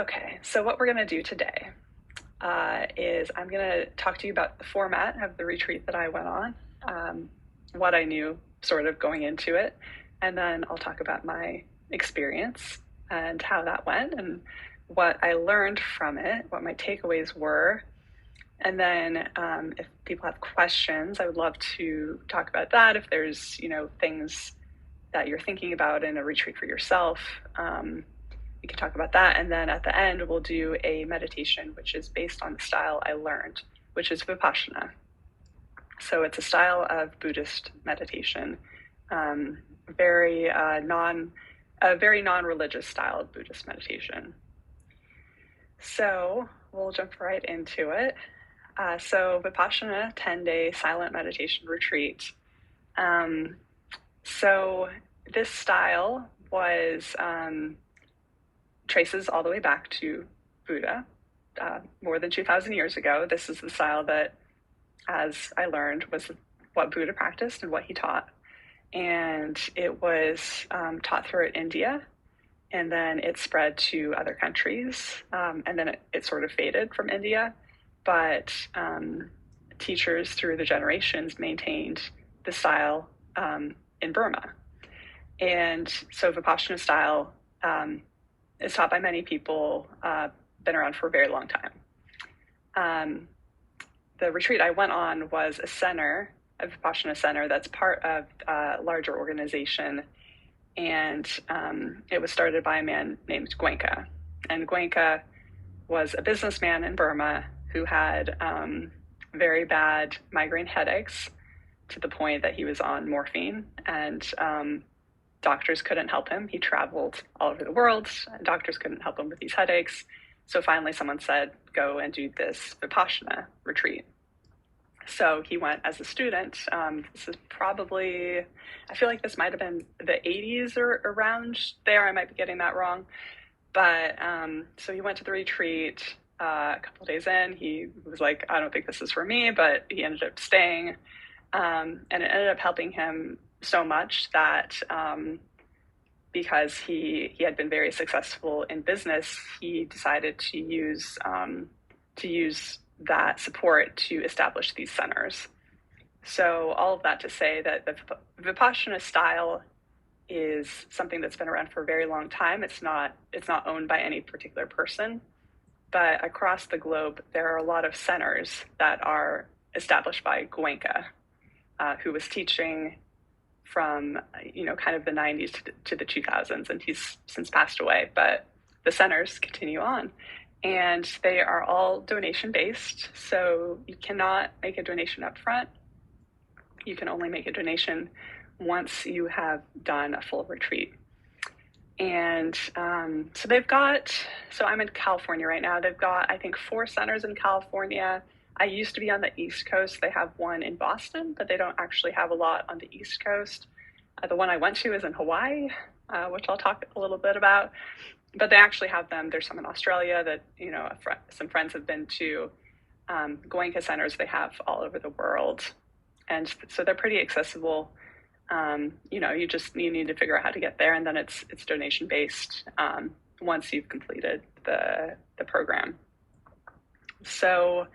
Okay, so what we're going to do today is I'm going to talk to you about the format of the retreat that I went on, what I knew sort of going into it, and then I'll talk about my experience and how that went and what I learned from it, what my takeaways were. And then if people have questions, I would love to talk about that. If there's, things that you're thinking about in a retreat for yourself, we can talk about that. And then at the end, we'll do a meditation, which is based on the style I learned, which is Vipassana. So it's a style of Buddhist meditation, a very non-religious style of Buddhist meditation. So we'll jump right into it. So Vipassana 10-day silent meditation retreat. So this style was traces all the way back to Buddha, more than 2,000 years ago. This is the style that, as I learned, was what Buddha practiced and what he taught. And it was taught throughout India, and then it spread to other countries, and then it sort of faded from India. But teachers through the generations maintained the style in Burma. And so Vipassana style is taught by many people, been around for a very long time. The retreat I went on was a Vipassana center that's part of a larger organization. And it was started by a man named Goenka. And Goenka was a businessman in Burma who had very bad migraine headaches to the point that he was on morphine, and doctors couldn't help him. He traveled all over the world. Doctors couldn't help him with these headaches. So finally someone said, go and do this Vipassana retreat. So he went as a student. This is probably, I feel like this might have been the 80s or around there. I might be getting that wrong. But so he went to the retreat. A couple of days in, he was like, I don't think this is for me, but he ended up staying. And it ended up helping him so much that because he had been very successful in business, he decided to use that support to establish these centers. So all of that to say that the Vipassana style is something that's been around for a very long time. It's not owned by any particular person, but across the globe, there are a lot of centers that are established by Goenka, who was teaching from, kind of the 90s to the 2000s, and he's since passed away, but the centers continue on. And they are all donation-based, so you cannot make a donation up front. You can only make a donation once you have done a full retreat. And so I'm in California right now. They've got, I think, 4 centers in California. I used to be on the East Coast. They have one in Boston, but they don't actually have a lot on the East Coast. The one I went to is in Hawaii, which I'll talk a little bit about. But they actually have them. There's some in Australia that, some friends have been to. Goenka centers they have all over the world. And so they're pretty accessible. You need to figure out how to get there, and then it's donation based once you've completed the program. So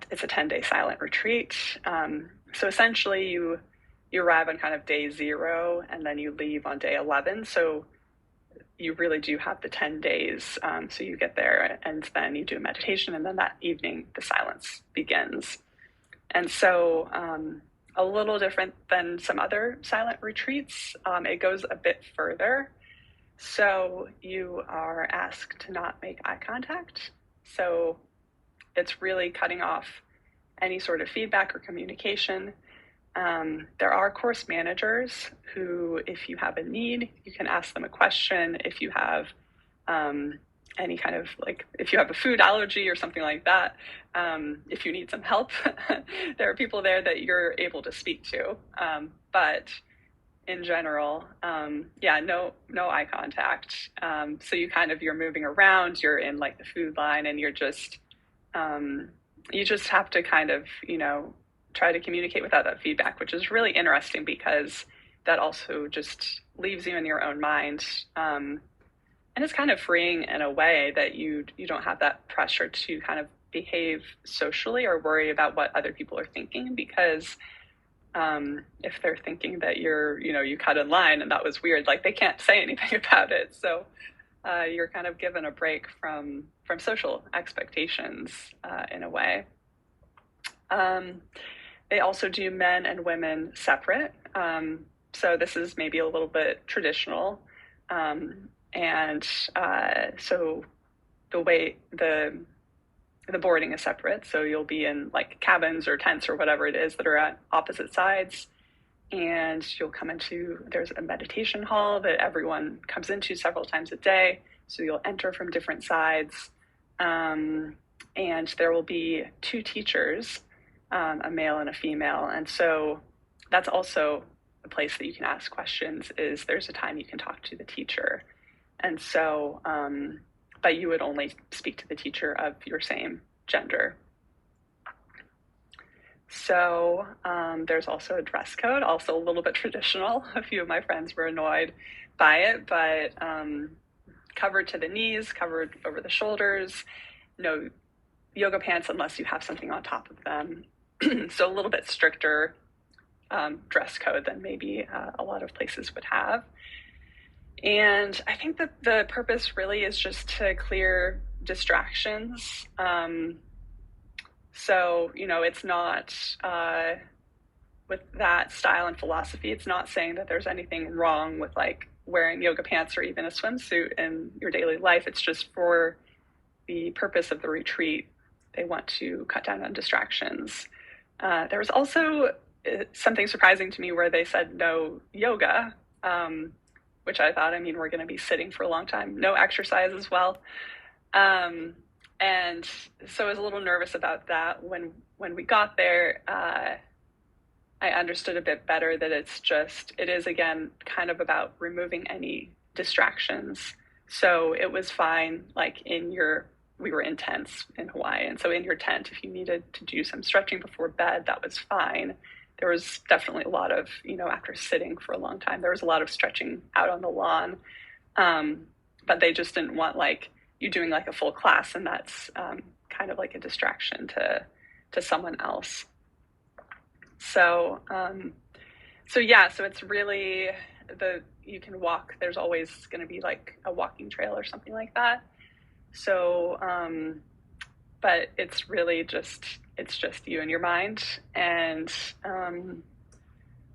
it's a 10-day silent retreat. So essentially you arrive on kind of day 0, and then you leave on day 11. So you really do have the 10 days. So you get there, and then you do a meditation, and then that evening the silence begins. And so a little different than some other silent retreats. It goes a bit further. So you are asked to not make eye contact. So it's really cutting off any sort of feedback or communication. There are course managers who, if you have a need, you can ask them a question. If you have any kind of, if you have a food allergy or something like that, if you need some help, there are people there that you're able to speak to. But in general, no eye contact. So you're moving around, you're in the food line, and you just have to kind of, try to communicate without that feedback, which is really interesting because that also just leaves you in your own mind. and it's kind of freeing in a way that you don't have that pressure to kind of behave socially or worry about what other people are thinking, because if they're thinking that you cut in line and that was weird, like they can't say anything about it. So you're kind of given a break from social expectations in a way. They also do men and women separate. So this is maybe a little bit traditional. So the way the boarding is separate. So you'll be in like cabins or tents or whatever it is that are at opposite sides. And you'll come there's a meditation hall that everyone comes into several times a day. So you'll enter from different sides. And there will be 2 teachers, a male and a female. And so that's also a place that you can ask questions. There's a time you can talk to the teacher. And so, but you would only speak to the teacher of your same gender. So there's also a dress code, also a little bit traditional. A few of my friends were annoyed by it, but covered to the knees, covered over the shoulders, no yoga pants unless you have something on top of them. So a little bit stricter dress code than maybe a lot of places would have. And I think that the purpose really is just to clear distractions. So, it's not, with that style and philosophy, it's not saying that there's anything wrong with like wearing yoga pants or even a swimsuit in your daily life. It's just for the purpose of the retreat. They want to cut down on distractions. There was also something surprising to me where they said no yoga, which I thought, we're going to be sitting for a long time. No exercise as well. And so I was a little nervous about that. When we got there, I understood a bit better that it is again, kind of about removing any distractions. So it was fine, like we were in tents in Hawaii. And so in your tent, if you needed to do some stretching before bed, that was fine. There was definitely a lot of, after sitting for a long time, there was a lot of stretching out on the lawn. But they just didn't want like you doing like a full class, and that's kind of like a distraction to someone else. So it's really you can walk. There's always going to be like a walking trail or something like that. So, but it's really just you and your mind. And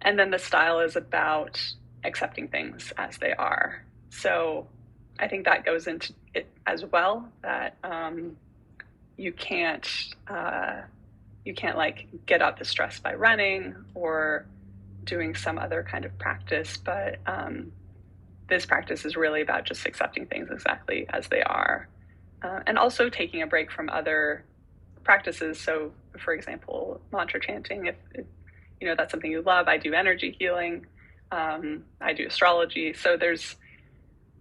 then the style is about accepting things as they are. So I think that goes into it as well, that you can't like get out the stress by running or doing some other kind of practice, but this practice is really about just accepting things exactly as they are, and also taking a break from other practices. So for example, mantra chanting, if that's something you love. I do energy healing, I do astrology, so there's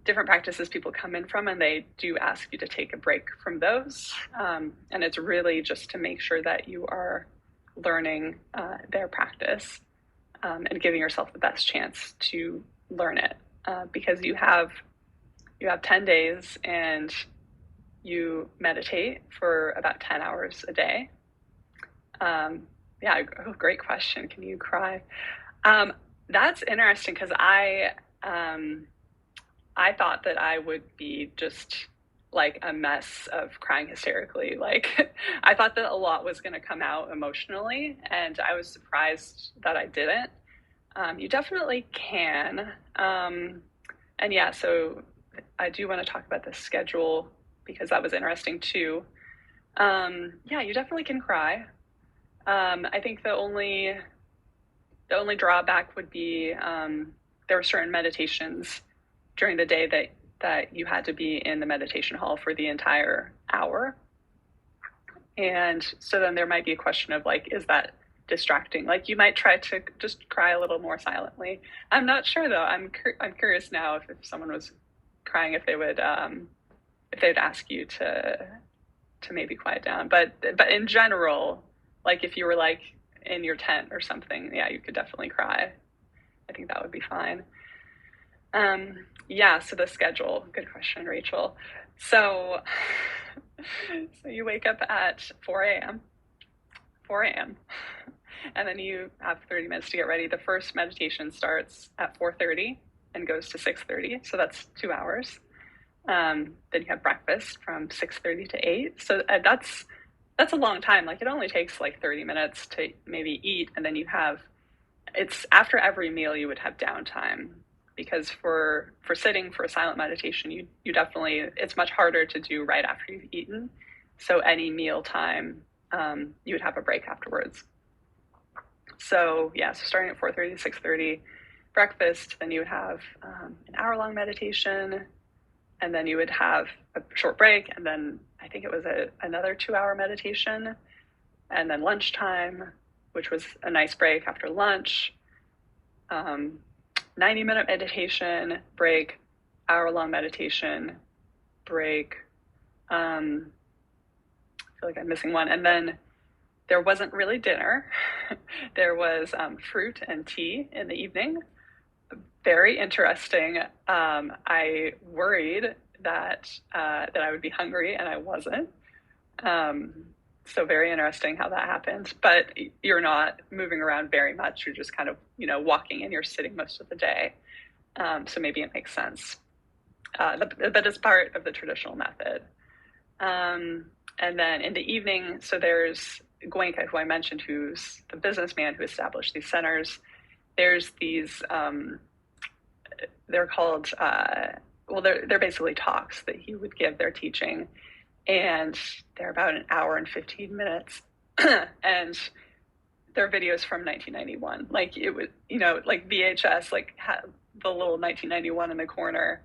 different practices people come in from, and they do ask you to take a break from those. And it's really just to make sure that you are learning their practice and giving yourself the best chance to learn it. Because you have 10 days and you meditate for about 10 hours a day. Great question. Can you cry? That's interesting, because I thought that I would be just like a mess of crying hysterically. Like I thought that a lot was going to come out emotionally, and I was surprised that I didn't. You definitely can. So I do want to talk about the schedule, because that was interesting too. You definitely can cry. I think the only drawback would be there were certain meditations during the day that you had to be in the meditation hall for the entire hour. And so then there might be a question of like, is that distracting? Like you might try to just cry a little more silently. I'm not sure though. I'm curious now if someone was crying, if they would if they'd ask you to maybe quiet down. But in general, like if you were like in your tent or something, yeah, you could definitely cry. I think that would be fine. Yeah, so the schedule, good question, Rachel. So, so you wake up at 4 a.m., and then you have 30 minutes to get ready. The first meditation starts at 4:30 and goes to 6:30, so that's 2 hours. Then you have breakfast from 6:30 to 8. So that's a long time. Like, it only takes like 30 minutes to maybe eat, and then it's after every meal you would have downtime, because for sitting for a silent meditation, you definitely, it's much harder to do right after you've eaten. So any meal time, you would have a break afterwards. So yeah, so starting at 4:30 to 6:30, breakfast, then you would have an hour-long meditation, and then you would have a short break, and then I think it was another 2-hour meditation, and then lunchtime, which was a nice break after lunch, 90-minute meditation, break, hour-long meditation, break. I feel like I'm missing one. And then there wasn't really dinner. There was fruit and tea in the evening. Very interesting. I worried that I would be hungry, and I wasn't. So very interesting how that happened. But you're not moving around very much. You're just kind of, walking, and you're sitting most of the day. So maybe it makes sense. But it's part of the traditional method. And then in the evening, so there's Goenka, who I mentioned, who's the businessman who established these centers. There's these, they're called, they're basically talks that he would give. Their teaching, and they're about an hour and 15 minutes. And they're videos from 1991. Like, it was, like VHS, like, had the little 1991 in the corner.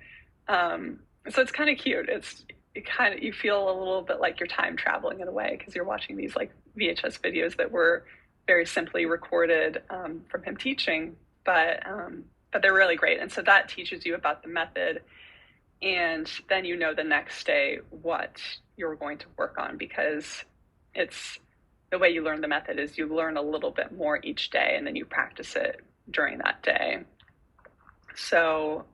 So it's kind of cute. You feel a little bit like you're time traveling in a way, because you're watching these like VHS videos that were very simply recorded from him teaching, but they're really great. And so that teaches you about the method, and then the next day what you're going to work on, because it's the way you learn the method is you learn a little bit more each day, and then you practice it during that day. So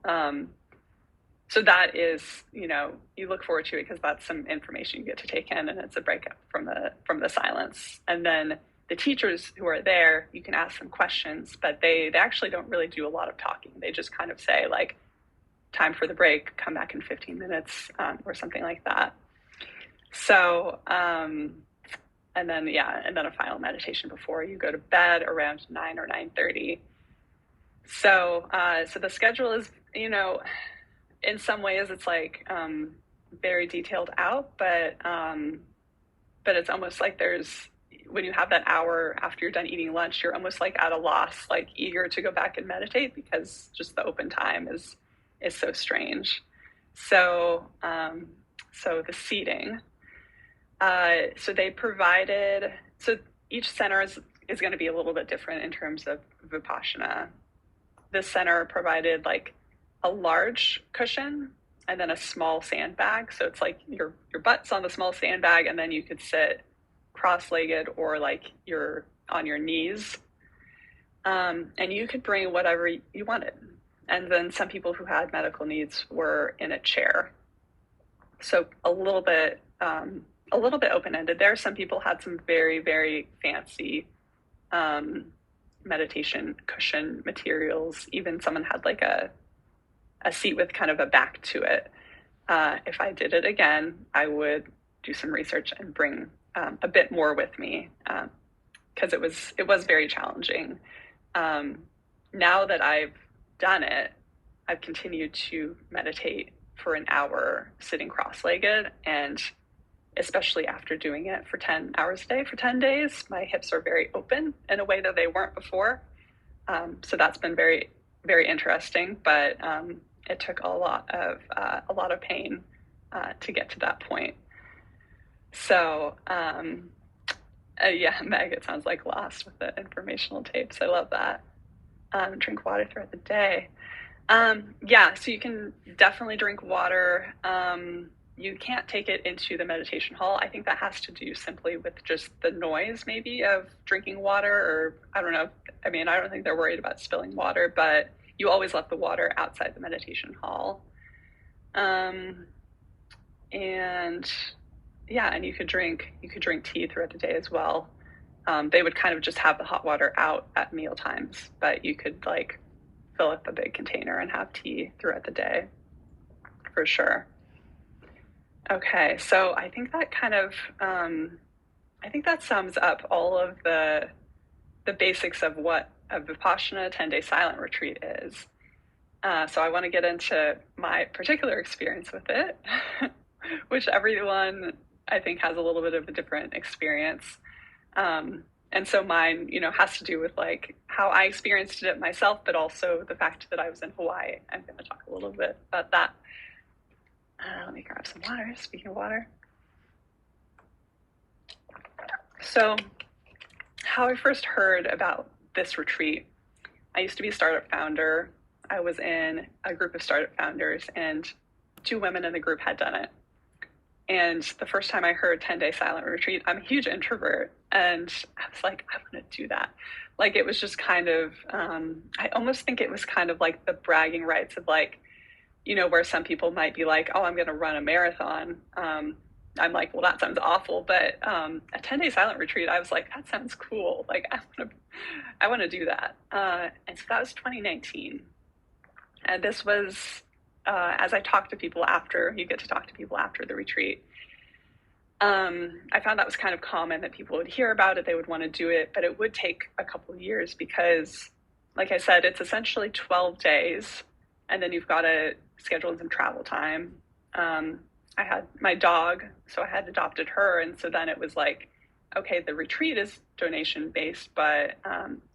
so that is, you look forward to it, because that's some information you get to take in, and it's a break up from the silence. And then the teachers who are there, you can ask them questions, but they actually don't really do a lot of talking. They just kind of say, like, time for the break, come back in 15 minutes, or something like that. So, and then a final meditation before you go to bed around 9 or 9:30. So the schedule is, in some ways it's like very detailed out, but it's almost like when you have that hour after you're done eating lunch, you're almost like at a loss, like eager to go back and meditate, because just the open time is so strange. So the seating. So they provided, so each center is going to be a little bit different in terms of Vipassana. This center provided like a large cushion and then a small sandbag. So it's like your butt's on the small sandbag, and then you could sit cross-legged or like you're on your knees. And you could bring whatever you wanted. And then some people who had medical needs were in a chair. So a little bit open-ended there. Some people had some very, very fancy meditation cushion materials. Even someone had like a seat with kind of a back to it. If I did it again, I would do some research and bring a bit more with me, because it was very challenging. Now that I've done it, I've continued to meditate for an hour sitting cross-legged, and especially after doing it for 10 hours a day for 10 days, my hips are very open in a way that they weren't before. So that's been very, very interesting, but it took a lot of pain to get to that point. So Meg, it sounds like lost with the informational tapes. I love that. Drink water throughout the day. So you can definitely drink water. You can't take it into the meditation hall. I think that has to do simply with just the noise, maybe, of drinking water, or I don't know. I mean, I don't think they're worried about spilling water, but you always left the water outside the meditation hall. And yeah, and you could drink tea throughout the day as well. They would kind of just have the hot water out at meal times, but you could like fill up a big container and have tea throughout the day for sure. Okay, so I think that kind of I think that sums up all of the basics of what a Vipassana 10-day silent retreat is. So I want to get into my particular experience with it, which everyone I think has a little bit of a different experience. And so mine, has to do with like how I experienced it myself, but also the fact that I was in Hawaii. I'm going to talk a little bit about that. Let me grab some water. Speaking of water. So how I first heard about this retreat, I used to be a startup founder. I was in a group of startup founders, and 2 women in the group had done it. And the first time I heard 10-day silent retreat, I'm a huge introvert, and I was like, I want to do that. Like, it was just kind of, I almost think it was kind of like the bragging rights of like, where some people might be like, oh, I'm going to run a marathon. I'm like, well, that sounds awful. But a 10-day silent retreat, I was like, that sounds cool. Like, I want to do that. And so that was 2019. And this was, as I talked to people after, you get to talk to people after the retreat. I found that was kind of common that people would hear about it, they would want to do it, but it would take a couple of years because, like I said, it's essentially 12 days, and then you've got to schedule in some travel time. I had my dog, so I had adopted her, and so then it was like, okay, the retreat is donation based, but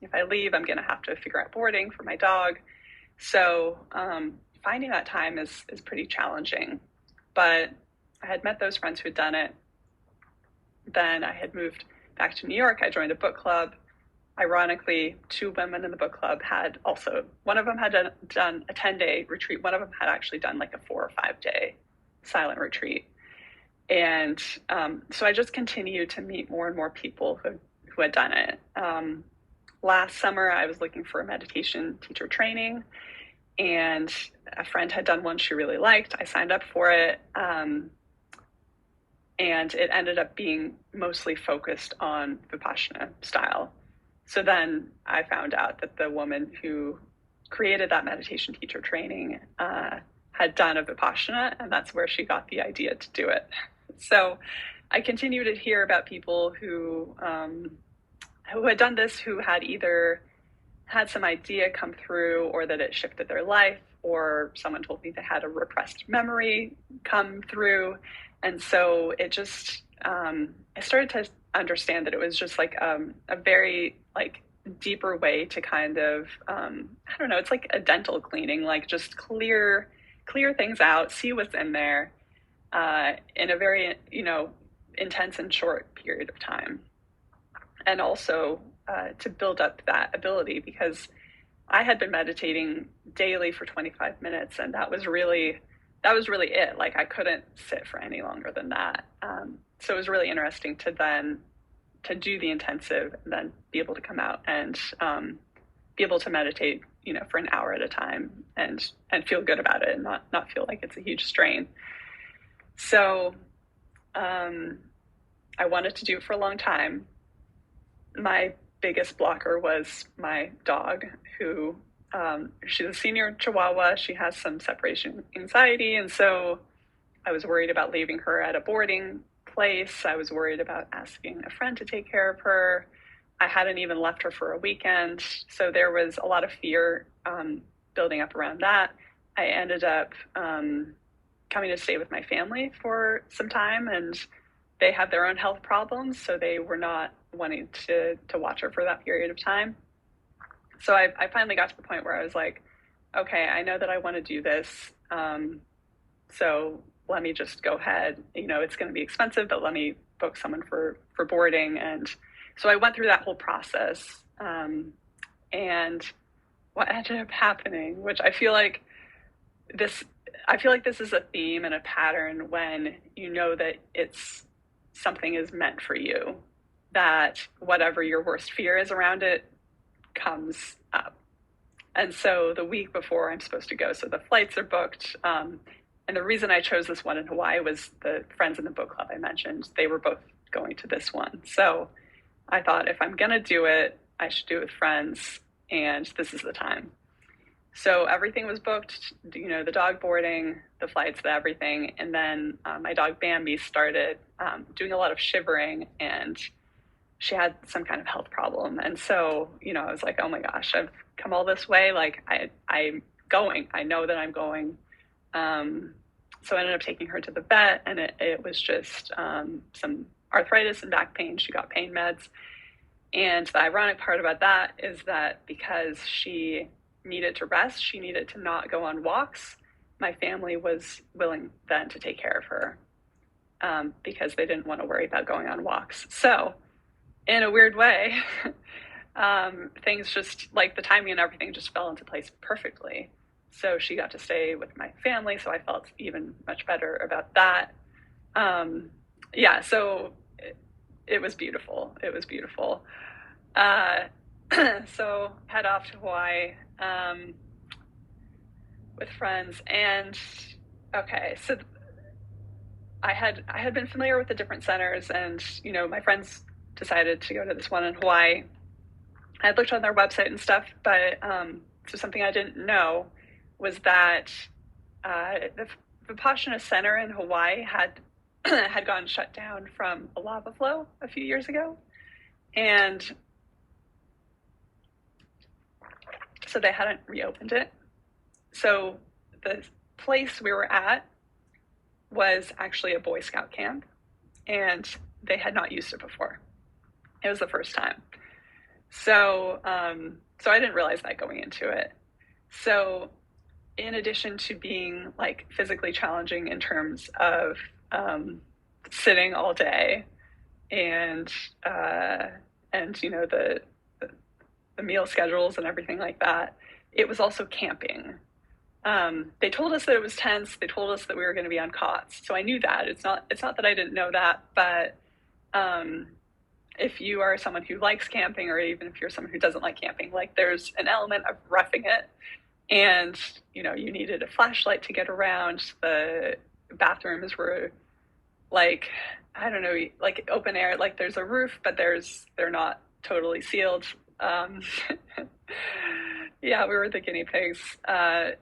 if I leave, I'm going to have to figure out boarding for my dog. So finding that time is pretty challenging. But I had met those friends who had done it. Then I had moved back to New York. I joined a book club. Ironically, 2 women in the book club had also, one of them had done a 10-day retreat. One of them had actually done like a 4 or 5 day silent retreat. And so I just continued to meet more and more people who had done it. Last summer, I was looking for a meditation teacher training, and a friend had done one she really liked. I signed up for it, and it ended up being mostly focused on Vipassana-style. So then I found out that the woman who created that meditation teacher training had done a Vipassana, and that's where she got the idea to do it. So I continued to hear about people who had done this, who had either had some idea come through, or that it shifted their life, or someone told me they had a repressed memory come through. And so it just, I started to understand that it was just like a very like deeper way to kind of, I don't know, it's like a dental cleaning, like just clear things out, see what's in there in a very, intense and short period of time. And also to build up that ability, because I had been meditating daily for 25 minutes, and that was really it. Like, I couldn't sit for any longer than that. So it was really interesting to do the intensive and then be able to come out and be able to meditate, for an hour at a time and feel good about it and not feel like it's a huge strain. So I wanted to do it for a long time. My biggest blocker was my dog, who she's a senior Chihuahua. She has some separation anxiety, and so I was worried about leaving her at a boarding place. I was worried about asking a friend to take care of her. I hadn't even left her for a weekend, so there was a lot of fear building up around that. I ended up coming to stay with my family for some time, and they had their own health problems, so they were not wanting to watch her for that period of time. So I finally got to the point where I was like, okay, I know that I want to do this, so let me just go ahead. It's going to be expensive, but let me book someone for boarding. And so I went through that whole process, and what ended up happening, which I feel like this is a theme and a pattern when you know that it's something is meant for you, that whatever your worst fear is around it comes up. And so the week before I'm supposed to go, so the flights are booked. And the reason I chose this one in Hawaii was the friends in the book club I mentioned. They were both going to this one. So I thought if I'm going to do it, I should do it with friends, and this is the time. So everything was booked, the dog boarding, the flights, the everything. And then my dog Bambi started doing a lot of shivering, and she had some kind of health problem. And so, I was like, oh my gosh, I've come all this way. Like I'm going, I know that I'm going. So I ended up taking her to the vet, and it was just some arthritis and back pain. She got pain meds. And the ironic part about that is that because she needed to rest, she needed to not go on walks, my family was willing then to take care of her because they didn't want to worry about going on walks. So in a weird way, things just, like the timing and everything just fell into place perfectly. So she got to stay with my family, so I felt even much better about that. So it was beautiful. It was beautiful. So head off to Hawaii with friends, and okay, so I had been familiar with the different centers, and my friends decided to go to this one in Hawaii. I had looked on their website and stuff, but so something I didn't know was that the Vipassana Center in Hawaii had gone shut down from a lava flow a few years ago, and so they hadn't reopened it. So the place we were at was actually a Boy Scout camp, and they had not used it before. It was the first time. So so I didn't realize that going into it. So in addition to being like physically challenging in terms of sitting all day and the meal schedules and everything like that, it was also camping. They told us that it was tents. They told us that we were going to be on cots. So I knew that. It's not that I didn't know that, but if you are someone who likes camping, or even if you're someone who doesn't like camping, like there's an element of roughing it. And, you needed a flashlight to get around. The bathrooms were like, I don't know, like open air, like there's a roof, but they're not totally sealed. Yeah, we were the guinea pigs. I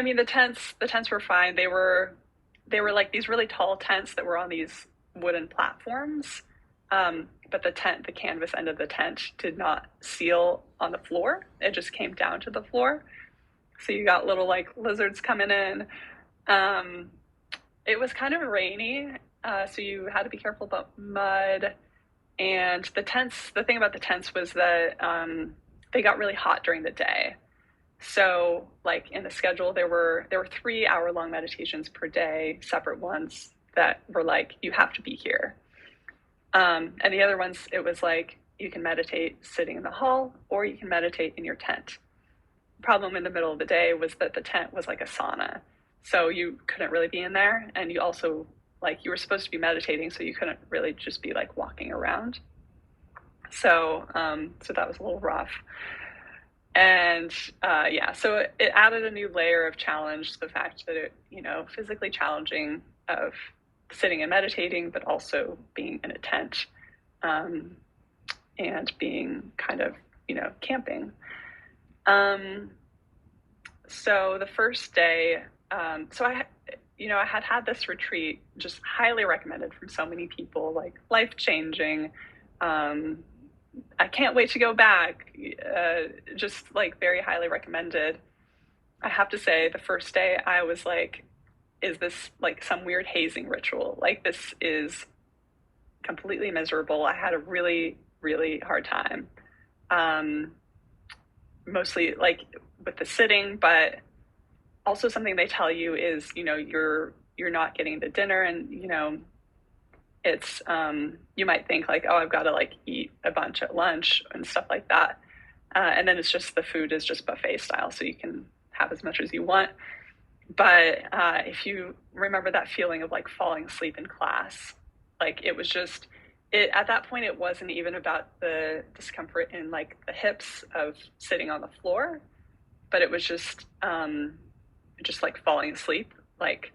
mean, the tents were fine. They were like these really tall tents that were on these wooden platforms. But the canvas end of the tent did not seal on the floor. It just came down to the floor. So you got little like lizards coming in. It was kind of rainy, so you had to be careful about mud. And the thing about the tents was that they got really hot during the day. So like in the schedule, there were 3-hour-long meditations per day, separate ones that were like, you have to be here. And the other ones, it was like, you can meditate sitting in the hall, or you can meditate in your tent. The problem in the middle of the day was that the tent was like a sauna. So you couldn't really be in there. And you also, like, you were supposed to be meditating, so you couldn't really just be like walking around. So that was a little rough. And so it added a new layer of challenge, the fact that it, physically challenging of sitting and meditating, but also being in a tent, and being kind of, camping. So the first day, so I had this retreat, just highly recommended from so many people, like life-changing. I can't wait to go back. Just like very highly recommended. I have to say, the first day I was like, is this like some weird hazing ritual? Like, this is completely miserable. I had a really, really hard time. Mostly like with the sitting, but also something they tell you is, you're not getting the dinner, and, it's, you might think like, oh, I've got to like eat a bunch at lunch and stuff like that. And then it's just, the food is just buffet style, so you can have as much as you want. But if you remember that feeling of like falling asleep in class, like it was just, at that point, it wasn't even about the discomfort in like the hips of sitting on the floor. but it was just like falling asleep, like,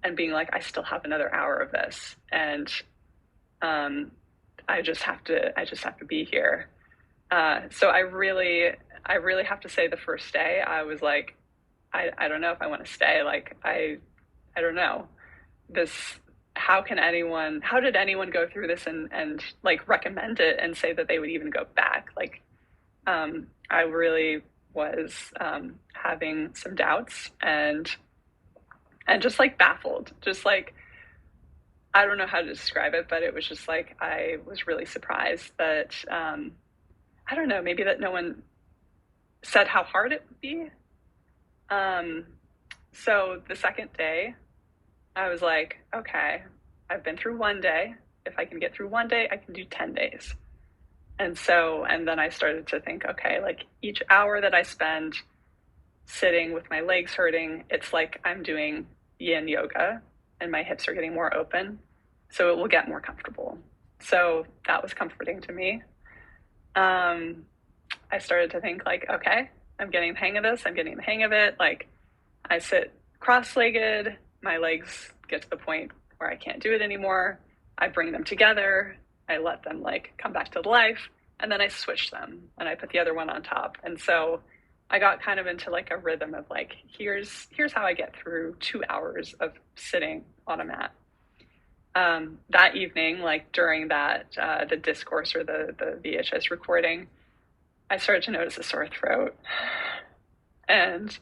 and being like, I still have another hour of this, and um, I just have to be here. So I really have to say the first day I was like, I don't know if I want to stay. Like, I don't know this. How did anyone go through this and like recommend it and say that they would even go back? Like, I really was having some doubts and just like baffled, just like, I don't know how to describe it, but it was just like, I was really surprised that, I don't know, maybe that no one said how hard it would be. Um, so the second day, I was like, okay, I've been through one day. If I can get through one day, I can do 10 days. And then I started to think, okay, like each hour that I spend sitting with my legs hurting, it's like I'm doing yin yoga and my hips are getting more open. So it will get more comfortable. So that was comforting to me. Um, I started to think like, okay, I'm getting the hang of this. I'm getting the hang of it. Like, I sit cross-legged, my legs get to the point where I can't do it anymore. I bring them together. I let them like come back to life, and then I switch them and I put the other one on top. And so I got kind of into like a rhythm of like, here's how I get through 2 hours of sitting on a mat. That evening, like during that the discourse or the VHS recording, I started to notice a sore throat, and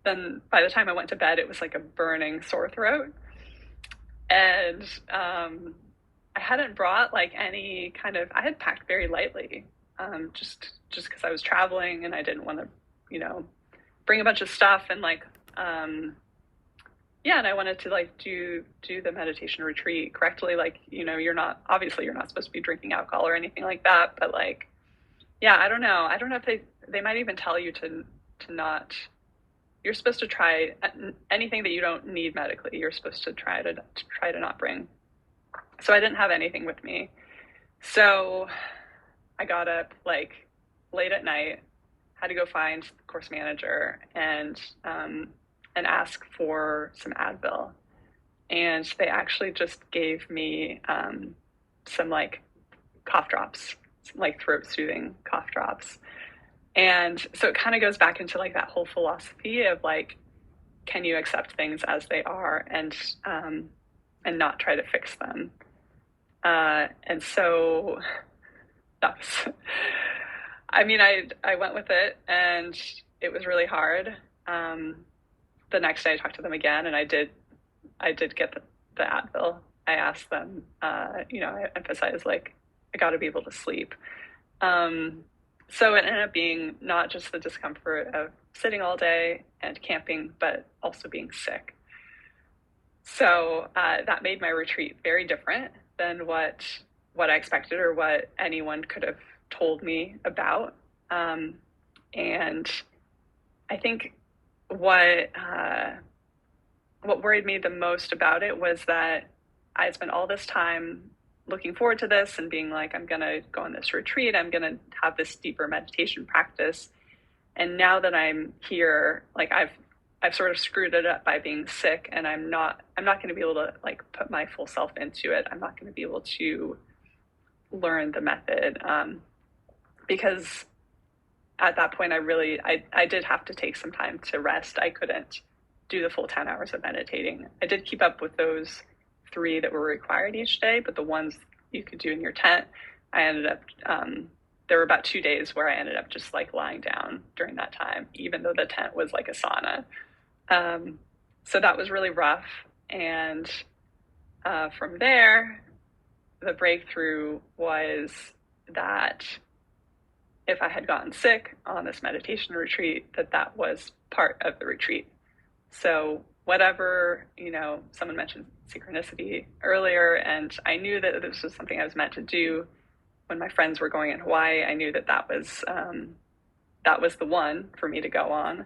then by the time I went to bed, it was like a burning sore throat, and I hadn't brought like any kind of. I had packed very lightly, just because I was traveling and I didn't want to, you know, bring a bunch of stuff and like yeah, and I wanted to like do the meditation retreat correctly. Like, you know, you're not supposed to be drinking alcohol or anything like that, but like, yeah, I don't know. I don't know if they might even tell you to not. You're supposed to try anything that you don't need medically. You're supposed to try to not bring. So I didn't have anything with me. So I got up like late at night, had to go find the course manager and ask for some Advil. And they actually just gave me some like cough drops, some, like throat soothing cough drops. And so it kind of goes back into like that whole philosophy of like, can you accept things as they are and not try to fix them? And so that was, I mean, I went with it and it was really hard. The next day I talked to them again and I did get the Advil. I asked them, you know, I emphasized like, I got to be able to sleep. So it ended up being not just the discomfort of sitting all day and camping, but also being sick. So that made my retreat very different than what I expected or what anyone could have told me about. And I think what worried me the most about it was that I had spent all this time looking forward to this and being like, I'm going to go on this retreat. I'm going to have this deeper meditation practice. And now that I'm here, like I've sort of screwed it up by being sick, and I'm not going to be able to like put my full self into it. I'm not going to be able to learn the method because at that point I did have to take some time to rest. I couldn't do the full 10 hours of meditating. I did keep up with those 3 that were required each day, but the ones you could do in your tent, I ended up there were about 2 days where I ended up just like lying down during that time, even though the tent was like a sauna. So that was really rough. And from there, the breakthrough was that if I had gotten sick on this meditation retreat, that was part of the retreat. So whatever, you know, someone mentioned synchronicity earlier, and I knew that this was something I was meant to do when my friends were going in Hawaii. I knew that was the one for me to go on.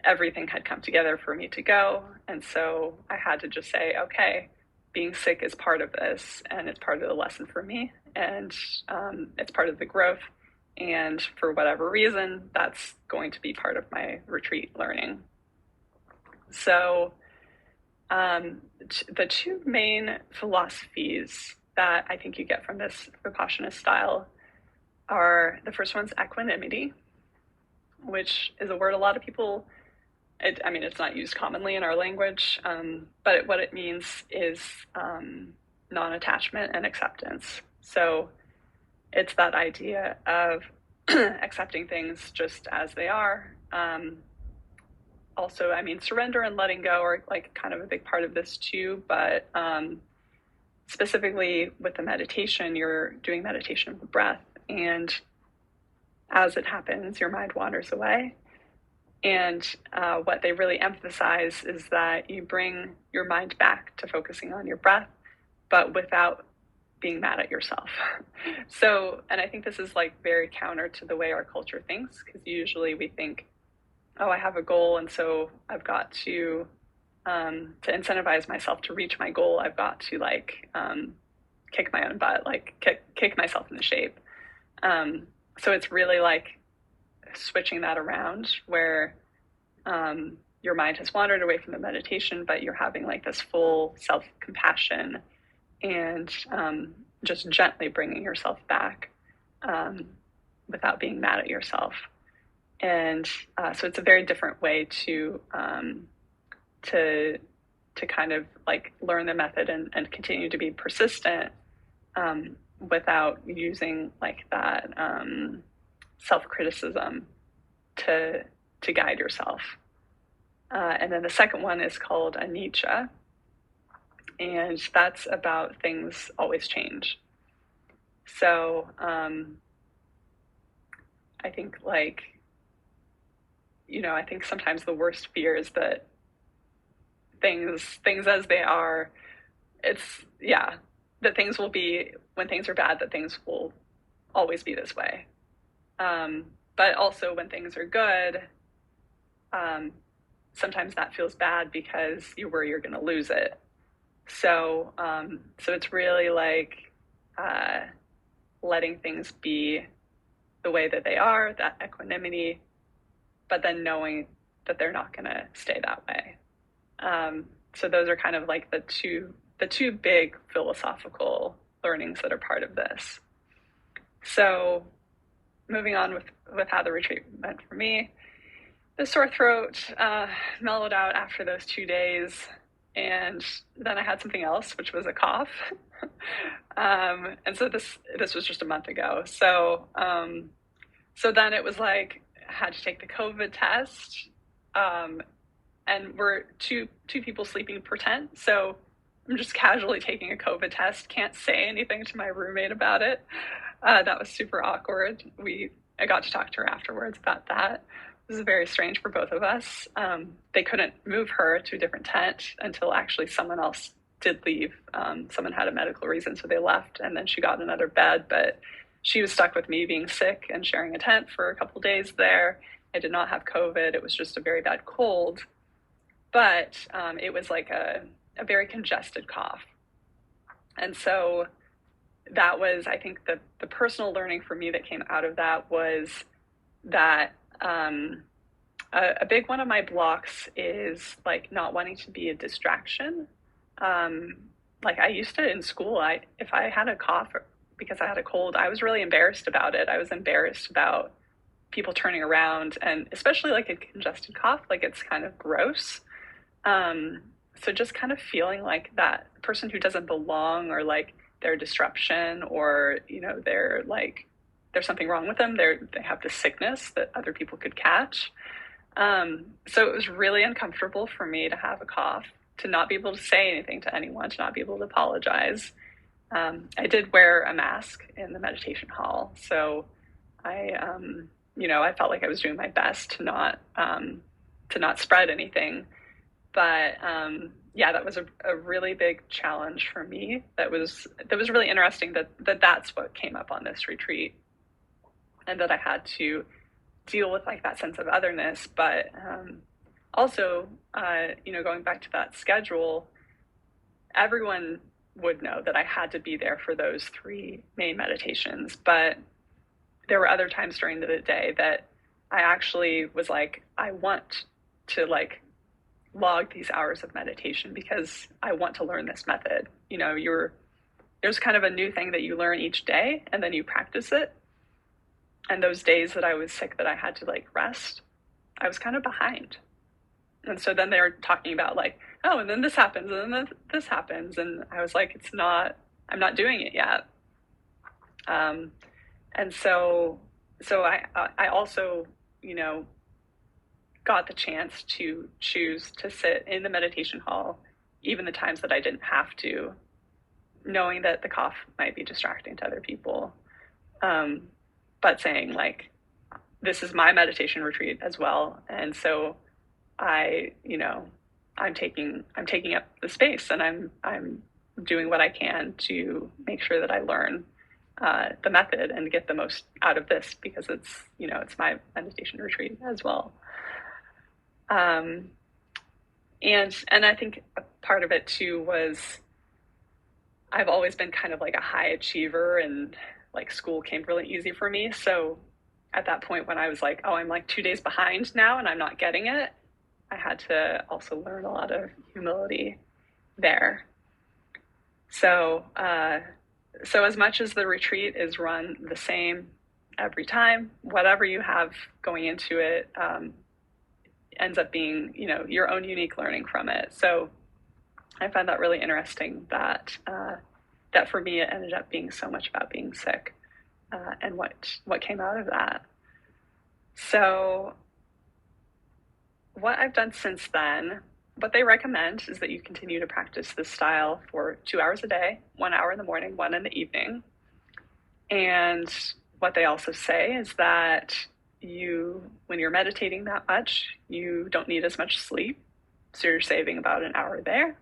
Everything had come together for me to go. And so I had to just say, okay, being sick is part of this, and it's part of the lesson for me, and it's part of the growth. And for whatever reason, that's going to be part of my retreat learning. So the two main philosophies that I think you get from this Vipassana style are, the first one's equanimity, which is a word a lot of people, it's not used commonly in our language, but what it means is non-attachment and acceptance. So it's that idea of accepting things just as they are. Also, surrender and letting go are like kind of a big part of this too, but specifically with the meditation, you're doing meditation of the breath, and as it happens, your mind wanders away. And what they really emphasize is that you bring your mind back to focusing on your breath, but without being mad at yourself. So, and I think this is like very counter to the way our culture thinks, because usually we think, oh, I have a goal, and so I've got to incentivize myself to reach my goal, I've got to kick my own butt, like kick myself into shape. So it's really like switching that around, where your mind has wandered away from the meditation, but you're having like this full self-compassion and just gently bringing yourself back without being mad at yourself. And so it's a very different way to kind of like learn the method and continue to be persistent without using like that self-criticism to guide yourself. And then the second one is called anicca, and that's about things always change. So I think I think sometimes the worst fear is that things as they are, that things will be, when things are bad, that things will always be this way. But also when things are good, sometimes that feels bad because you worry you're going to lose it. So it's really like letting things be the way that they are, that equanimity, but then knowing that they're not going to stay that way. So those are kind of like the two big philosophical learnings that are part of this. So moving on with how the retreat went for me, the sore throat mellowed out after those 2 days, and then I had something else, which was a cough. And so this was just a month ago. So then it was like I had to take the COVID test, and we're two people sleeping per tent. So I'm just casually taking a COVID test. Can't say anything to my roommate about it. That was super awkward. I got to talk to her afterwards about that. It was very strange for both of us. They couldn't move her to a different tent until actually someone else did leave. Someone had a medical reason, so they left, and then she got another bed, but she was stuck with me being sick and sharing a tent for a couple of days there. I did not have COVID. It was just a very bad cold, but it was like a very congested cough. And so that was, I think, the personal learning for me that came out of that was that a big one of my blocks is like not wanting to be a distraction. Like I used to in school, if I had a cough because I had a cold, I was really embarrassed about it. I was embarrassed about people turning around, and especially like a congested cough, like it's kind of gross. So just kind of feeling like that person who doesn't belong, or like they're a disruption, or there's something wrong with them. They have this sickness that other people could catch. So it was really uncomfortable for me to have a cough, to not be able to say anything to anyone, to not be able to apologize. I did wear a mask in the meditation hall, so I felt like I was doing my best to not spread anything. But that was a really big challenge for me. That was really interesting that's what came up on this retreat, and that I had to deal with like that sense of otherness. But also, going back to that schedule, everyone would know that I had to be there for those 3 main meditations, but there were other times during the day that I actually was like, I want to like log these hours of meditation because I want to learn this method. You know, there's kind of a new thing that you learn each day and then you practice it. And those days that I was sick that I had to like rest, I was kind of behind. And so then they were talking about like, oh, and then this happens, and then this happens. And I was like, I'm not doing it yet. And so I also, you know, got the chance to choose to sit in the meditation hall, even the times that I didn't have to, knowing that the cough might be distracting to other people. But saying like, this is my meditation retreat as well. And so I'm taking up the space, and I'm doing what I can to make sure that I learn the method and get the most out of this, because it's my meditation retreat as well. And I think a part of it too was I've always been kind of like a high achiever, and like school came really easy for me. So at that point when I was like, oh, I'm like 2 days behind now and I'm not getting it, I had to also learn a lot of humility there. So as much as the retreat is run the same every time, whatever you have going into it ends up being, your own unique learning from it. So I find that really interesting that for me, it ended up being so much about being sick and what came out of that. So what I've done since then, what they recommend is that you continue to practice this style for 2 hours a day, 1 hour in the morning, 1 in the evening. And what they also say is that when you're meditating that much, you don't need as much sleep. So you're saving about an hour there.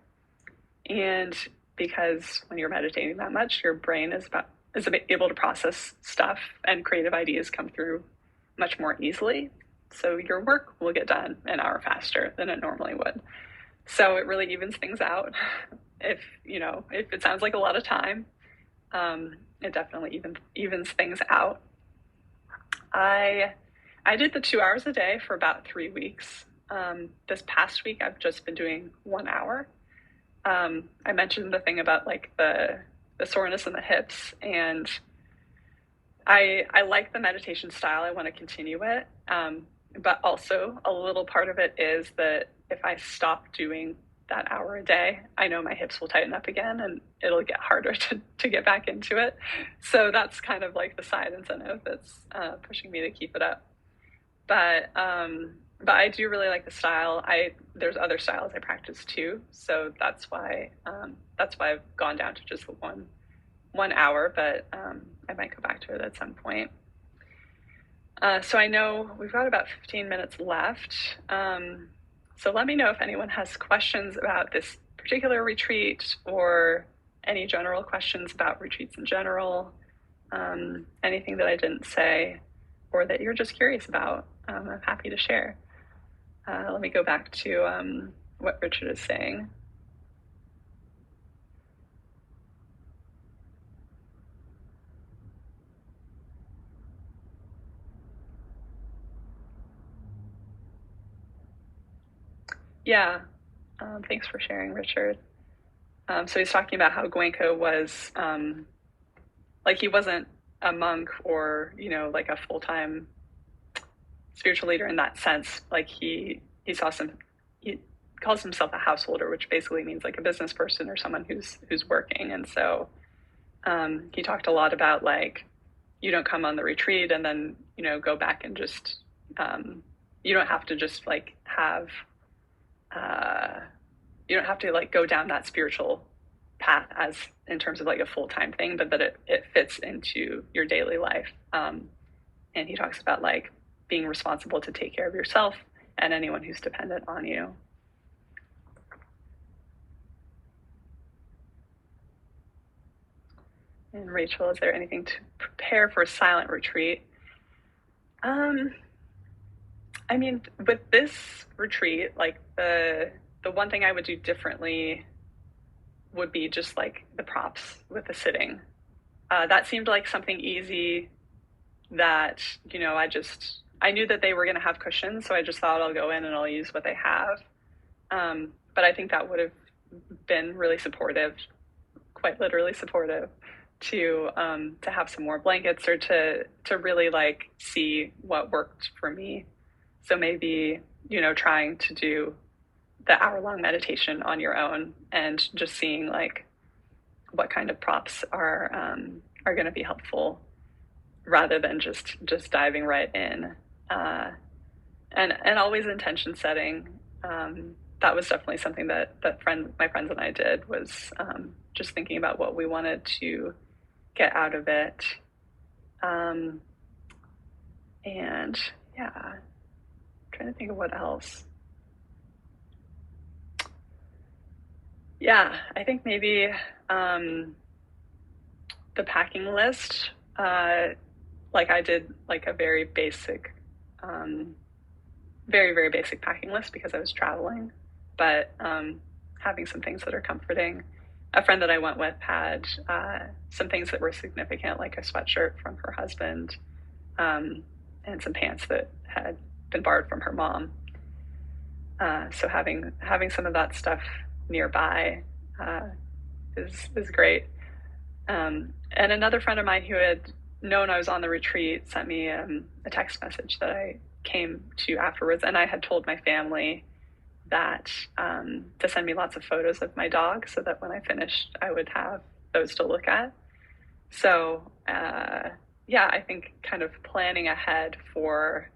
And because when you're meditating that much, your brain is able to process stuff, and creative ideas come through much more easily. So your work will get done an hour faster than it normally would. So it really evens things out. If it sounds like a lot of time, it definitely evens things out. I did the 2 hours a day for about 3 weeks. This past week, I've just been doing 1 hour. I mentioned the thing about like the soreness in the hips, and I like the meditation style. I want to continue it. But also a little part of it is that if I stop doing that hour a day, I know my hips will tighten up again and it'll get harder to get back into it. So that's kind of like the side incentive that's pushing me to keep it up. But I do really like the style. There's other styles I practice too. So that's why I've gone down to just the 1 hour, but I might go back to it at some point. So I know we've got about 15 minutes left. So let me know if anyone has questions about this particular retreat, or any general questions about retreats in general, anything that I didn't say or that you're just curious about. I'm happy to share. Let me go back to what Richard is saying. Yeah, thanks for sharing, Richard. So he's talking about how Goenka was, he wasn't a monk or, like a full-time spiritual leader in that sense. Like he calls himself a householder, which basically means like a business person or someone who's working. And so he talked a lot about like, you don't come on the retreat and then, go back and just, you don't have to just like you don't have to like go down that spiritual path as in terms of like a full-time thing, but that it fits into your daily life. And he talks about like being responsible to take care of yourself and anyone who's dependent on you. And Rachel, is there anything to prepare for a silent retreat? I mean, with this retreat, like the one thing I would do differently would be just like the props with the sitting. That seemed like something easy that, I knew that they were going to have cushions, so I just thought I'll go in and I'll use what they have. But I think that would have been really supportive, quite literally supportive, to have some more blankets, or to really like see what worked for me. So maybe, trying to do the hour-long meditation on your own and just seeing like what kind of props are going to be helpful, rather than just diving right in. And always intention setting. That was definitely something that my friends and I did, was just thinking about what we wanted to get out of it. And yeah, I'm trying to think of what else. Yeah, I think maybe the packing list. Like I did like a very basic, very, very basic packing list because I was traveling, but having some things that are comforting. A friend that I went with had some things that were significant, like a sweatshirt from her husband, and some pants that had been borrowed from her mom. So having some of that stuff nearby is great. And another friend of mine who had known I was on the retreat sent me a text message that I came to afterwards, and I had told my family that to send me lots of photos of my dog, so that when I finished, I would have those to look at. So yeah, I think kind of planning ahead for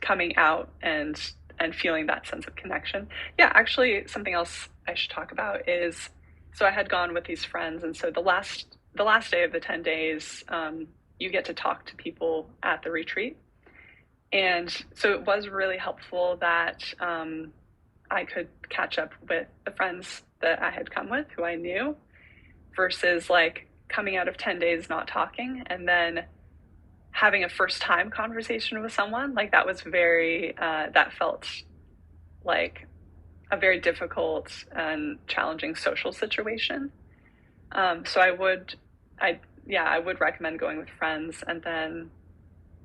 coming out and feeling that sense of connection. Yeah, actually, something else I should talk about is, so I had gone with these friends, and so the last day of the 10 days, you get to talk to people at the retreat. And so it was really helpful that I could catch up with the friends that I had come with, who I knew, versus like coming out of 10 days not talking and then having a first time conversation with someone. Like that was that felt like a very difficult and challenging social situation. So I would recommend going with friends. And then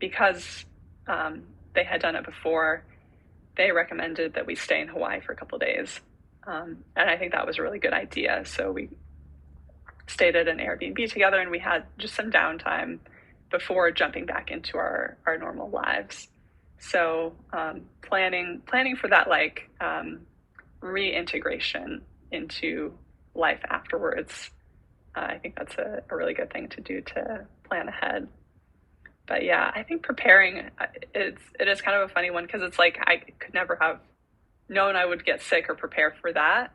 because they had done it before, they recommended that we stay in Hawaii for a couple of days. And I think that was a really good idea. So we stayed at an Airbnb together, and we had just some downtime before jumping back into our normal lives. So planning for that, like reintegration into life afterwards. I think that's a really good thing to do, to plan ahead. But yeah, I think preparing, it is kind of a funny one, because it's like I could never have known I would get sick or prepare for that.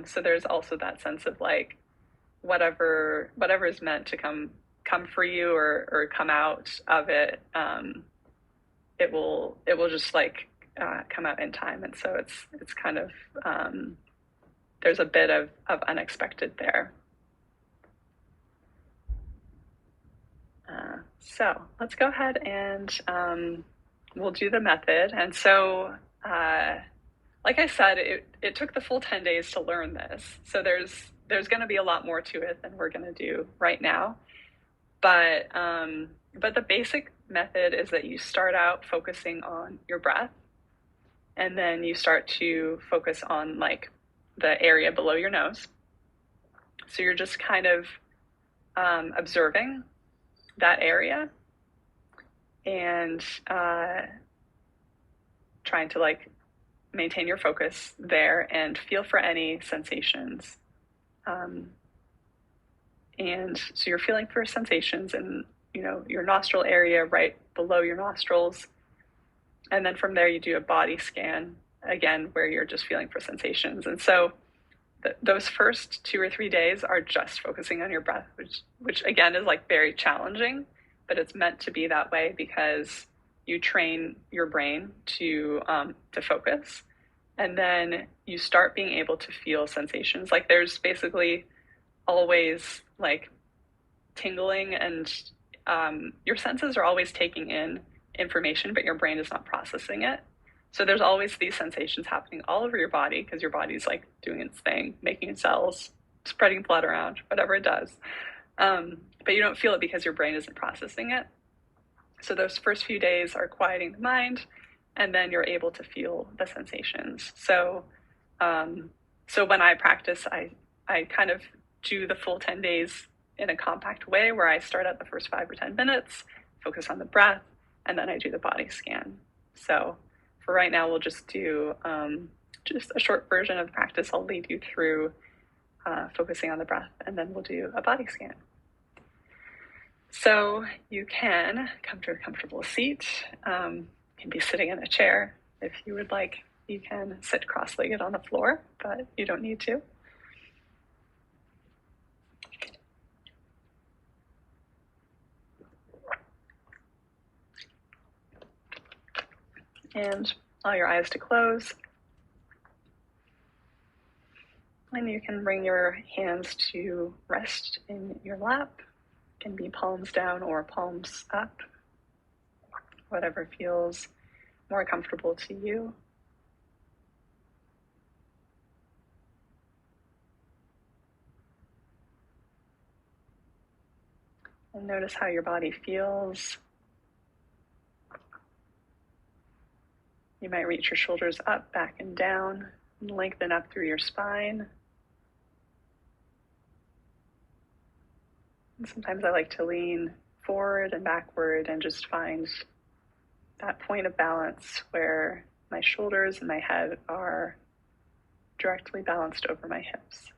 So there's also that sense of like whatever is meant to come for you or come out of it, it will just like come out in time. And so it's kind of there's a bit of unexpected there. So let's go ahead and we'll do the method. And so, like I said, it took the full 10 days to learn this. So there's going to be a lot more to it than we're going to do right now. But the basic method is that you start out focusing on your breath, and then you start to focus on like the area below your nose. So you're just kind of observing that area and trying to like maintain your focus there and feel for any sensations. And so you're feeling for sensations in, your nostril area right below your nostrils. And then from there you do a body scan, again, where you're just feeling for sensations. And so those first 2 or 3 days are just focusing on your breath, which again is like very challenging, but it's meant to be that way because you train your brain to focus. And then you start being able to feel sensations. Like there's basically always like tingling, and your senses are always taking in information, but your brain is not processing it. So there's always these sensations happening all over your body because your body's like doing its thing, making cells, spreading blood around, whatever it does. But you don't feel it because your brain isn't processing it. So those first few days are quieting the mind, and then you're able to feel the sensations. So when I practice, I kind of do the full 10 days in a compact way, where I start at the first 5 or 10 minutes, focus on the breath, and then I do the body scan. So for right now, we'll just do just a short version of the practice. I'll lead you through focusing on the breath, and then we'll do a body scan. So you can come to a comfortable seat. You can be sitting in a chair. If you would like, you can sit cross-legged on the floor, but you don't need to. And allow your eyes to close. And you can bring your hands to rest in your lap. It can be palms down or palms up, whatever feels more comfortable to you. And notice how your body feels. You might reach your shoulders up, back, and down, and lengthen up through your spine. And sometimes I like to lean forward and backward and just find that point of balance where my shoulders and my head are directly balanced over my hips.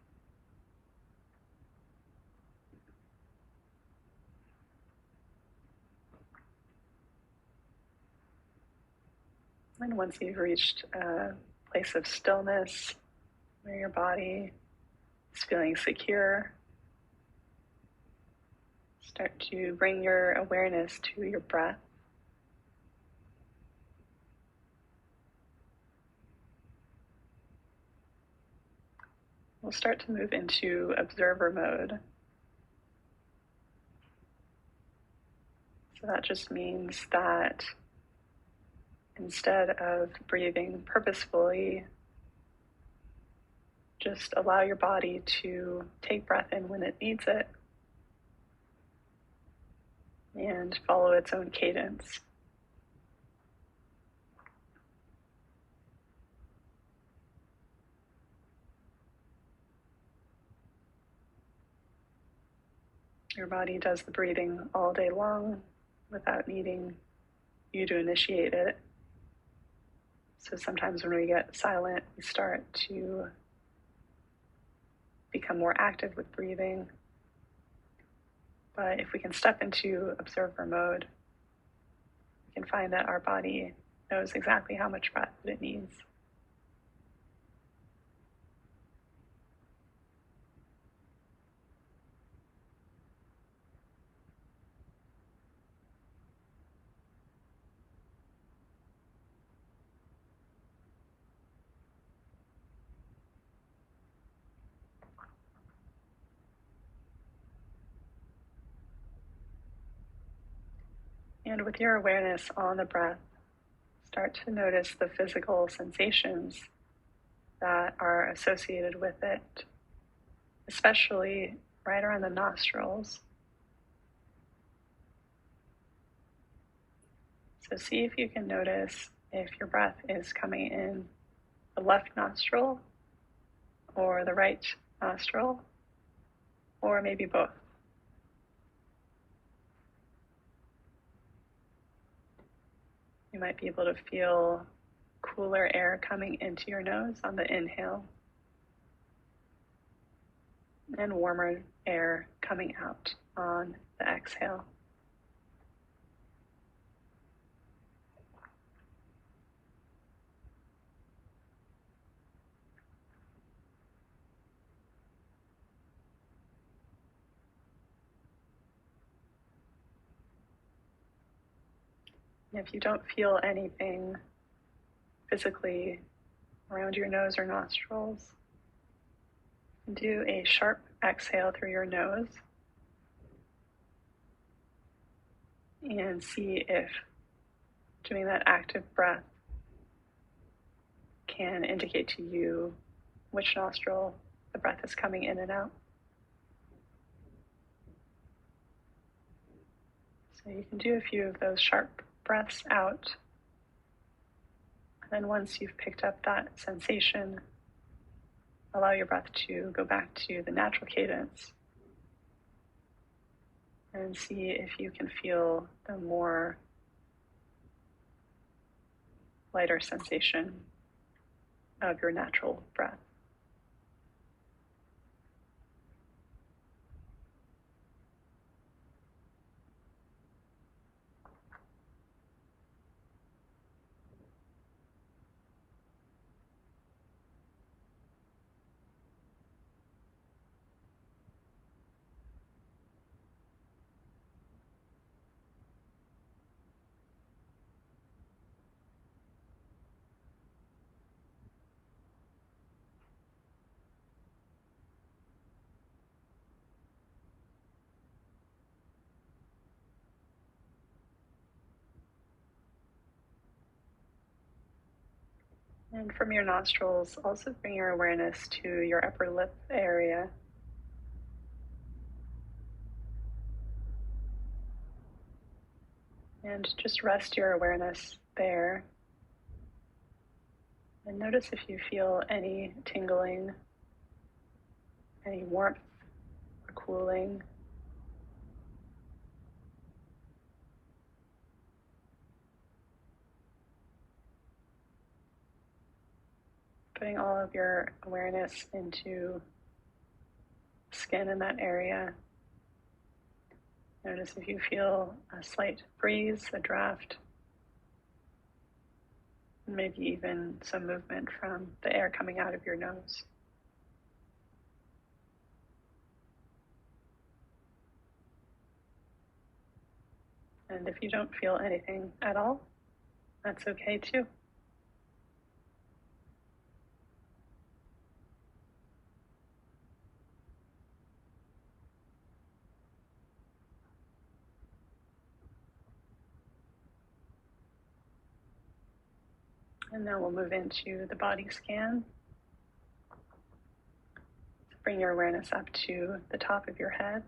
And once you've reached a place of stillness where your body is feeling secure, start to bring your awareness to your breath. We'll start to move into observer mode. So that just means that instead of breathing purposefully, just allow your body to take breath in when it needs it and follow its own cadence. Your body does the breathing all day long without needing you to initiate it. So sometimes when we get silent, we start to become more active with breathing. But if we can step into observer mode, we can find that our body knows exactly how much breath that it needs. And with your awareness on the breath, start to notice the physical sensations that are associated with it, especially right around the nostrils. So see if you can notice if your breath is coming in the left nostril or the right nostril, or maybe both. You might be able to feel cooler air coming into your nose on the inhale and warmer air coming out on the exhale. And if you don't feel anything physically around your nose or nostrils, do a sharp exhale through your nose and see if doing that active breath can indicate to you which nostril the breath is coming in and out. So you can do a few of those sharp breaths out. And then once you've picked up that sensation, allow your breath to go back to the natural cadence and see if you can feel the more lighter sensation of your natural breath. And from your nostrils, also bring your awareness to your upper lip area. And just rest your awareness there. And notice if you feel any tingling, any warmth or cooling. Putting all of your awareness into skin in that area. Notice if you feel a slight breeze, a draft, maybe even some movement from the air coming out of your nose. And if you don't feel anything at all, that's okay too. And now we'll move into the body scan. Bring your awareness up to the top of your head.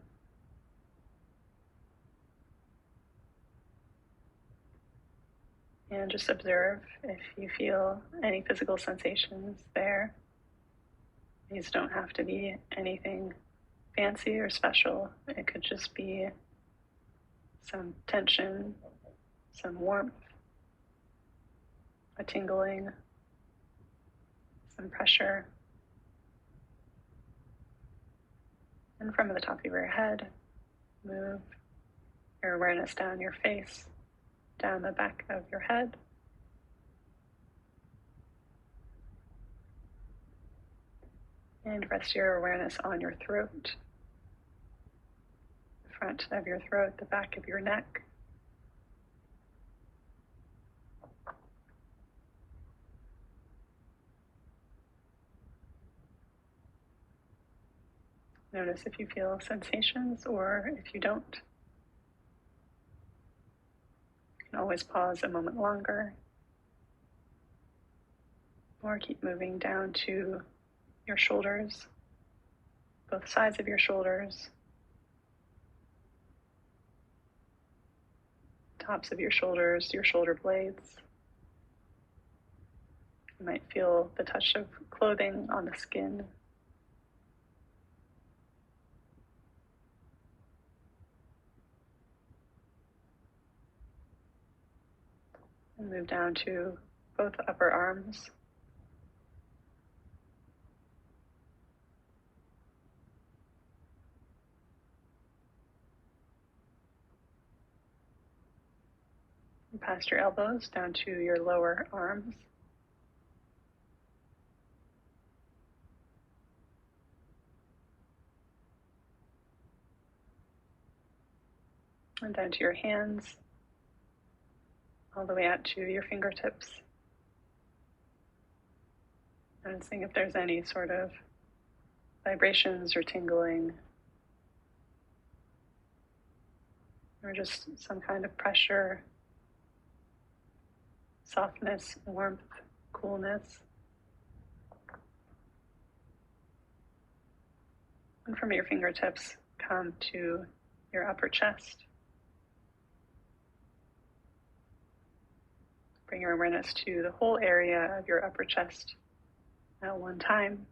And just observe if you feel any physical sensations there. These don't have to be anything fancy or special. It could just be some tension, some warmth, a tingling, some pressure. And from the top of your head, move your awareness down your face, down the back of your head. And rest your awareness on your throat, the front of your throat, the back of your neck. Notice if you feel sensations or if you don't. You can always pause a moment longer or keep moving down to your shoulders, both sides of your shoulders, tops of your shoulders, your shoulder blades. You might feel the touch of clothing on the skin. And move down to both upper arms. And past your elbows down to your lower arms. And down to your hands, all the way out to your fingertips. Noticing if there's any sort of vibrations or tingling, or just some kind of pressure, softness, warmth, coolness. And from your fingertips, come to your upper chest. Bring your awareness to the whole area of your upper chest at one time.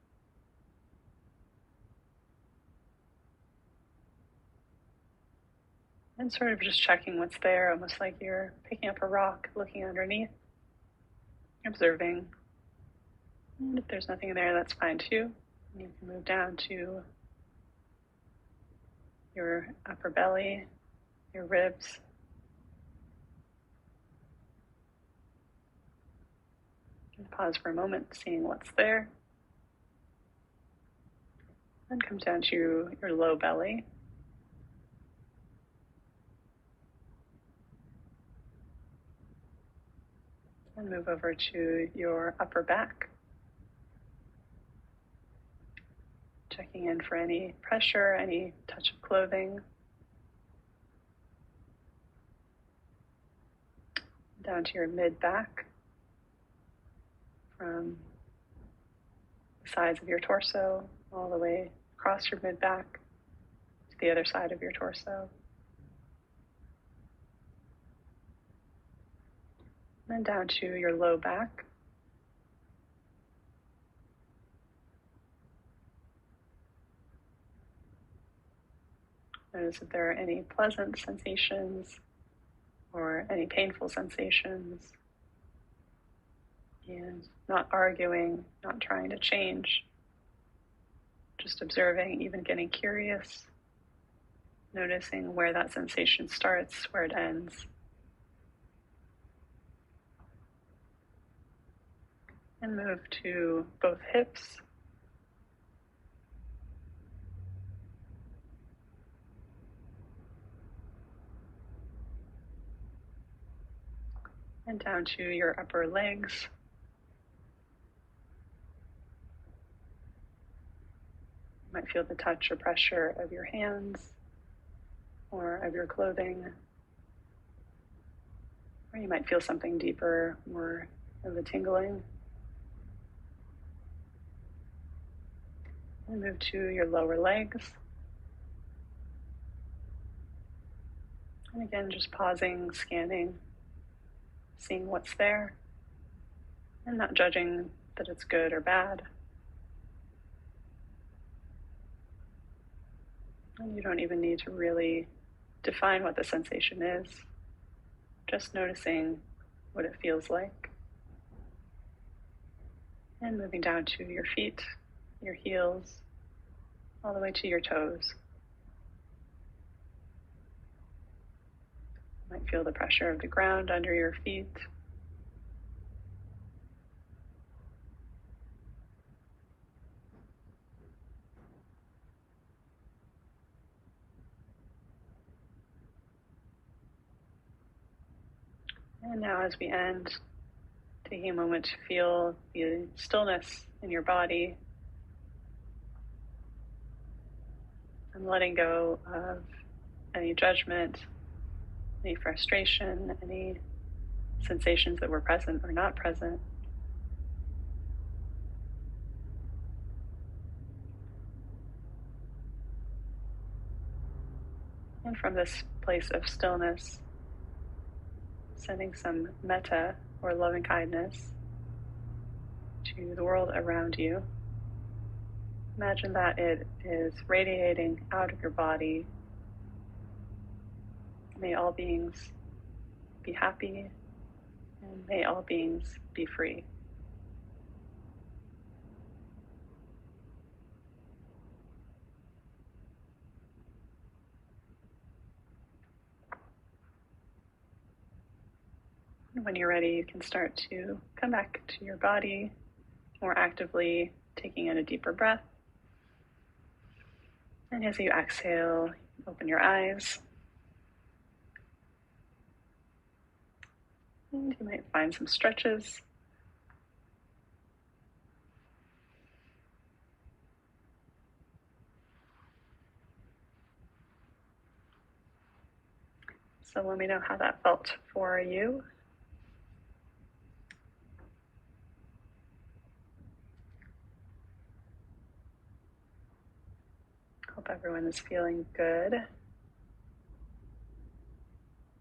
And sort of just checking what's there, almost like you're picking up a rock, looking underneath, observing. And if there's nothing there, that's fine too. You can move down to your upper belly, your ribs. And pause for a moment, seeing what's there. Then come down to your low belly. And move over to your upper back. Checking in for any pressure, any touch of clothing. Down to your mid-back. From the sides of your torso all the way across your mid-back to the other side of your torso. And then down to your low back. Notice if there are any pleasant sensations or any painful sensations. And not arguing, not trying to change, just observing, even getting curious, noticing where that sensation starts, where it ends. And move to both hips. And down to your upper legs. You might feel the touch or pressure of your hands or of your clothing. Or you might feel something deeper, more of a tingling. And move to your lower legs. And again, just pausing, scanning, seeing what's there, and not judging that it's good or bad. And you don't even need to really define what the sensation is, just noticing what it feels like. And moving down to your feet, your heels, all the way to your toes. You might feel the pressure of the ground under your feet. And now as we end, taking a moment to feel the stillness in your body and letting go of any judgment, any frustration, any sensations that were present or not present. And from this place of stillness, sending some metta or loving kindness to the world around you. Imagine that it is radiating out of your body. May all beings be happy, and may all beings be free. When you're ready, you can start to come back to your body more actively, taking in a deeper breath. And as you exhale, open your eyes. And you might find some stretches. So let me know how that felt for you. Hope everyone is feeling good.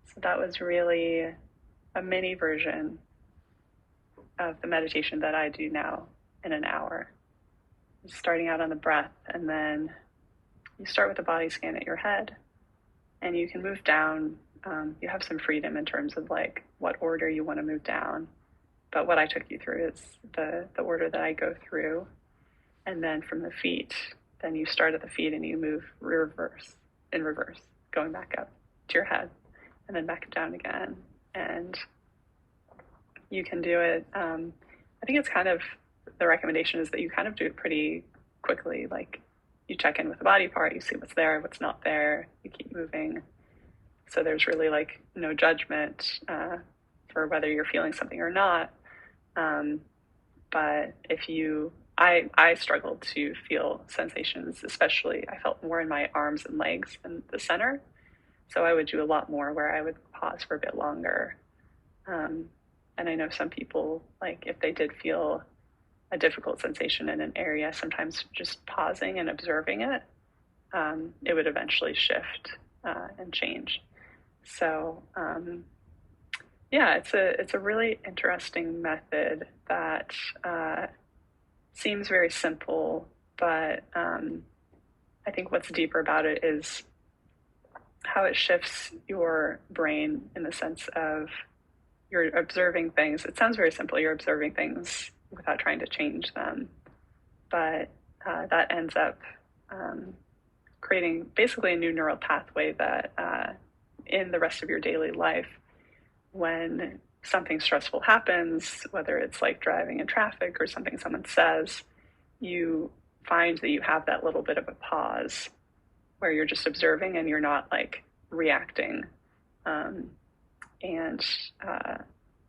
So that was really a mini version of the meditation that I do now in an hour. Starting out on the breath, and then you start with a body scan at your head, and you can move down. You have some freedom in terms of like what order you want to move down, but what I took you through is the order that I go through. And then from the feet, then you start at the feet and you move in reverse, going back up to your head and then back down again. And you can do it. I think it's kind of, the recommendation is that you kind of do it pretty quickly. Like you check in with the body part, you see what's there, what's not there, you keep moving. So there's really like no judgment for whether you're feeling something or not. But if you, I struggled to feel sensations, especially I felt more in my arms and legs than the center. So I would do a lot more where I would pause for a bit longer. And I know some people, like if they did feel a difficult sensation in an area, sometimes just pausing and observing it, it would eventually shift and change. So yeah, it's a really interesting method that seems very simple, but I think what's deeper about it is how it shifts your brain in the sense of you're observing things. It sounds very simple. You're observing things without trying to change them, but that ends up creating basically a new neural pathway that in the rest of your daily life, when something stressful happens, whether it's like driving in traffic or something someone says, you find that you have that little bit of a pause where you're just observing and you're not like reacting.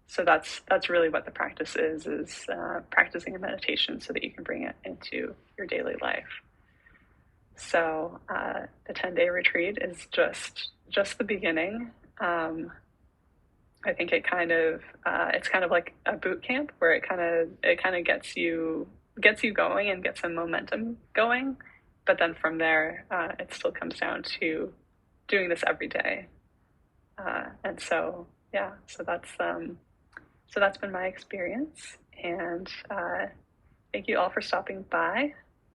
So that's really what the practice is practicing a meditation so that you can bring it into your daily life. So the 10-day retreat is just the beginning. I think it's kind of like a boot camp where it kind of gets you going and gets some momentum going, but then from there it still comes down to doing this every day. And so yeah, so that's been my experience, and thank you all for stopping by.